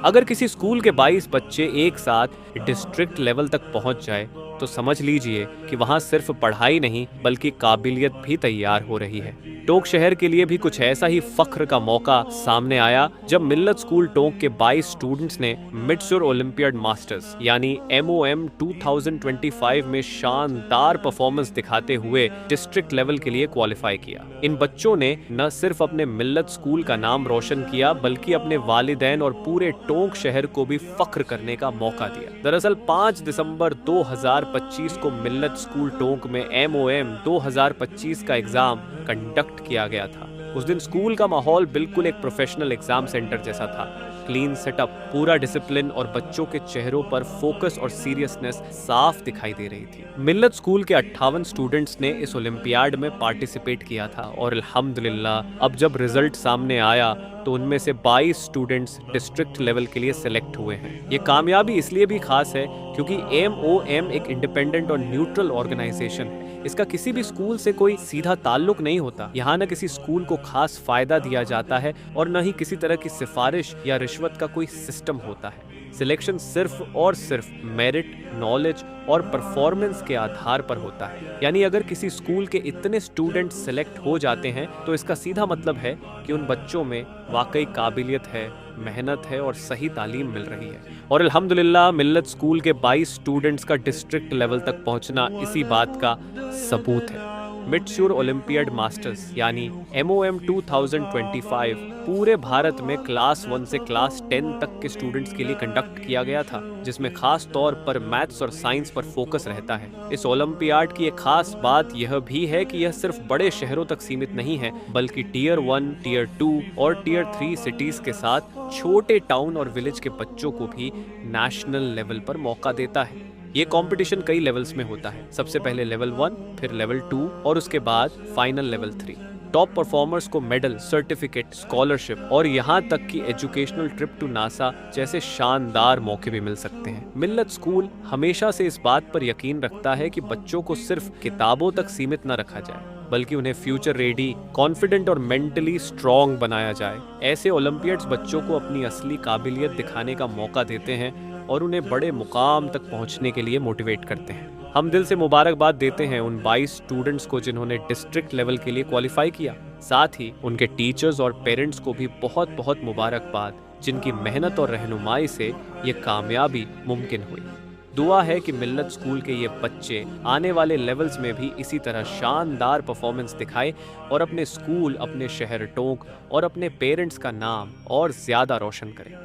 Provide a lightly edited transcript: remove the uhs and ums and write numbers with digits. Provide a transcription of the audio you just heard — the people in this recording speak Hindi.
अगर किसी स्कूल के 22 बच्चे एक साथ डिस्ट्रिक्ट लेवल तक पहुंच जाए तो समझ लीजिए कि वहां सिर्फ पढ़ाई नहीं बल्कि काबिलियत भी तैयार हो रही है। टोंक शहर के लिए भी कुछ ऐसा ही फख्र का मौका सामने आया जब मिल्लत स्कूल टोंक के 22 स्टूडेंट्स ने मिडसुर ओलंपियाड मास्टर्स यानी MOM 2025 में शानदार परफॉर्मेंस दिखाते हुए डिस्ट्रिक्ट लेवल के लिए क्वालिफाई किया। इन बच्चों ने न सिर्फ अपने मिल्लत स्कूल का नाम रोशन किया बल्कि अपने वालिदैन और पूरे टोंक शहर को भी फख्र करने का मौका दिया। दरअसल 5 दिसंबर 2025 को मिल्लत स्कूल टोंक में MOM 2025 का एग्जाम कंडक्ट किया गया था। उस दिन स्कूल का माहौल बिल्कुल एक प्रोफेशनल एग्जाम सेंटर जैसा था। क्लीन सेटअप, पूरा डिसिप्लिन और बच्चों के चेहरों पर फोकस और सीरियसनेस साफ दिखाई दे रही थी। मिल्लत स्कूल के 58 स्टूडेंट्स ने इस ओलंपियाड में पार्टिसिपेट किया था और अल्हम्दुलिल्लाह अब जब रिजल्ट सामने आया तो उनमें से 22 स्टूडेंट्स डिस्ट्रिक्ट लेवल के लिए सिलेक्ट हुए हैं। ये कामयाबी इसलिए भी खास है क्योंकि MOM एक इंडिपेंडेंट और न्यूट्रल ऑर्गेनाइजेशन है। इसका किसी भी स्कूल से कोई सीधा ताल्लुक नहीं होता। यहाँ न किसी स्कूल को खास फायदा दिया जाता है और न ही किसी तरह की सिफारिश या रिश्वत का कोई सिस्टम होता है। सिलेक्शन सिर्फ और सिर्फ मेरिट, नॉलेज और परफॉर्मेंस के आधार पर होता है। यानी अगर किसी स्कूल के इतने स्टूडेंट सिलेक्ट हो जाते हैं तो इसका सीधा मतलब है कि उन बच्चों में वाकई काबिलियत है, मेहनत है और सही तालीम मिल रही है। और अल्हम्दुलिल्लाह मिल्लत स्कूल के 22 स्टूडेंट्स का डिस्ट्रिक्ट लेवल तक पहुंचना इसी बात का सबूत है। मिडसुर ओलंपियाड मास्टर्स यानी MOM 2025 पूरे भारत में क्लास 1 से क्लास 10 तक के स्टूडेंट्स के लिए कंडक्ट किया गया था, जिसमें खास तौर पर मैथ्स और साइंस पर फोकस रहता है। इस ओलंपियाड की एक खास बात यह भी है कि यह सिर्फ बड़े शहरों तक सीमित नहीं है बल्कि टियर 1, टियर 2 और टियर 3 सिटीज के साथ छोटे टाउन और विलेज के बच्चों को भी नेशनल लेवल पर मौका देता है। ये कंपटीशन कई लेवल्स में होता है। सबसे पहले लेवल 1, फिर लेवल 2 और उसके बाद फाइनल लेवल 3। टॉप परफॉर्मर्स को मेडल, सर्टिफिकेट, स्कॉलरशिप और यहाँ तक कि एजुकेशनल ट्रिप टू नासा जैसे शानदार मौके भी मिल सकते हैं। मिल्लत स्कूल हमेशा से इस बात पर यकीन रखता है कि बच्चों को सिर्फ किताबों तक सीमित न रखा जाए बल्कि उन्हें फ्यूचर रेडी, कॉन्फिडेंट और मेंटली स्ट्रॉन्ग बनाया जाए। ऐसे ओलंपियाड्स बच्चों को अपनी असली काबिलियत दिखाने का मौका देते हैं और उन्हें बड़े मुकाम तक पहुंचने के लिए मोटिवेट करते हैं। हम दिल से मुबारकबाद देते हैं उन 22 स्टूडेंट्स को जिन्होंने डिस्ट्रिक्ट लेवल के लिए क्वालिफाई किया। साथ ही उनके टीचर्स और पेरेंट्स को भी बहुत बहुत मुबारकबाद, जिनकी मेहनत और रहनुमाई से ये कामयाबी मुमकिन हुई। दुआ है कि मिल्लत स्कूल के ये बच्चे आने वाले लेवल्स में भी इसी तरह शानदार परफॉर्मेंस दिखाएं और अपने स्कूल, अपने शहर टोंक और अपने पेरेंट्स का नाम और ज्यादा रोशन करें।